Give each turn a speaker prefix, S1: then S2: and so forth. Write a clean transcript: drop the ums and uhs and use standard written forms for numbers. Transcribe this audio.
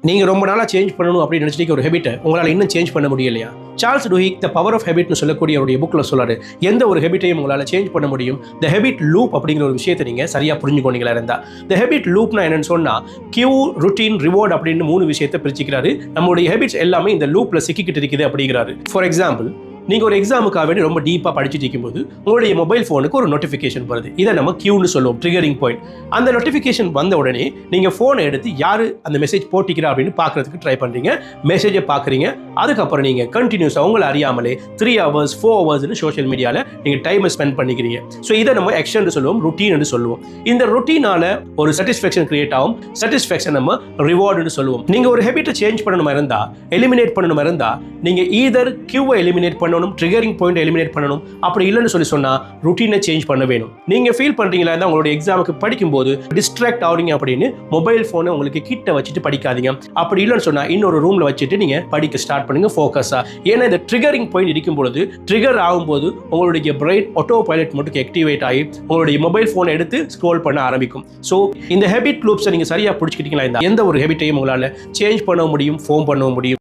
S1: நீங்கள் ரொம்ப நாளாக சேஞ்ச் பண்ணணும் அப்படின்னு நினச்சிட்டு ஒரு ஹேபிட்டை உங்களால் இன்னும் சேஞ்ச் பண்ண முடியலையா? சார்ல்ஸ் டுஹிக் த பவர் ஆஃப் ஹேபிட்னு சொல்லக்கூடிய அவருடைய புக்கில் சொல்லாரு, எந்த ஒரு ஹேபிட்டையும் உங்களால் சேஞ்ச் பண்ண முடியும். த ஹேபிட் லூப் அப்படிங்கிற ஒரு விஷயத்தை நீங்கள் சரியாக புரிஞ்சுக்கோங்களா இருந்தால், த ஹேபிட் லூப்னா என்னன்னு சொன்னால் கியூ, ருட்டீன், ரிவார்ட் அப்படின்னு 3 விஷயத்தை பிரிச்சுக்கிறாரு. நம்மளுடைய ஹேபிட்ஸ் எல்லாமே இந்த லூப்பில் சிக்கிக்கிட்டு இருக்குது அப்படிங்கிறாரு. ஃபார் எக்ஸாம்பிள், நீங்கள் ஒரு எக்ஸாமுக்காக வேண்டி ரொம்ப டீப்பாக படிச்சுட்டு இருக்கும்போது உங்களுடைய மொபைல் ஃபோனுக்கு ஒரு நோட்டிஃபிகேஷன் வருது. இதை நம்ம கியூன்னு சொல்லுவோம், ட்ரிகரிங் பாயிண்ட். அந்த நோட்டிஃபிகேஷன் வந்த உடனே நீங்கள் ஃபோனை எடுத்து யார் அந்த மெசேஜ் போட்டிக்கிறா அப்படின்னு பார்க்கறதுக்கு ட்ரை பண்ணுறீங்க. மெசேஜை பார்க்குறீங்க. அதுக்கப்புறம் நீங்கள் கண்டினியூஸாக உங்களை அறியாமலே 3 hours 4 hours சோஷியல் மீடியாவில் நீங்கள் டைமை ஸ்பெண்ட் பண்ணிக்கிறீங்க. ஸோ இதை நம்ம ஆக்ஷன் சொல்லுவோம், ருட்டீன் சொல்லுவோம். இந்த ருட்டீனால ஒரு சாட்டிஸ்ஃபேக்ஷன் கிரியேட் ஆகும். சாட்டிஸ்ஃபேக்ஷன் நம்ம ரிவார்டுன்னு சொல்லுவோம். நீங்கள் ஒரு ஹேபிட்டை சேஞ்ச் பண்ணணுமா இருந்தால், எலிமினேட் பண்ணணுமா இருந்தால், நீங்கள் ஈதர் கியூவை எலிமினேட் பண்ணணும், ட்ரிகரிங் பாயிண்ட் எலிமினேட் பண்ணணும். அப்படி இல்லைன்னு சொன்னா ருட்டீனை சேஞ்ச் பண்ண வேணும். நீங்க ஃபீல் பண்றீங்களா இருந்தா உங்களுடைய எக்ஸாமுக்கு படிக்கும்போது டிஸ்ட்ராக்ட் ஆகுறீங்க அப்படின்னு மொபைல் போனை உங்களுக்கு கிட்ட வச்சுட்டு படிக்காதீங்க. அப்படி இல்லைன்னு சொன்னா இன்னொரு ரூம்ல வச்சுட்டு நீங்க படிக்க ஸ்டார்ட் பண்ணுங்க ஃபோக்கஸா. ஏன்னா இந்த ட்ரிகரிங் பாயிண்ட் இருக்கும் பொழுது, ட்ரிகர் ஆகும்போது உங்களுடைய பிரெயின் ஆட்டோ பைலட் மட்டும் ஆக்டிவேட் ஆகி உங்களுடைய மொபைல் போனை எடுத்து ஸ்க்ரோல் பண்ண ஆரம்பிக்கும். ஸோ இந்த ஹேபிட் லூப்ஸை நீங்க சரியா பிடிச்சிக்கிட்டீங்களா இருந்தா எந்த ஒரு ஹேபிட்டையும் உங்களால சேஞ்ச் பண்ண முடியும், ஃபார்ம் பண்ண முடியும்.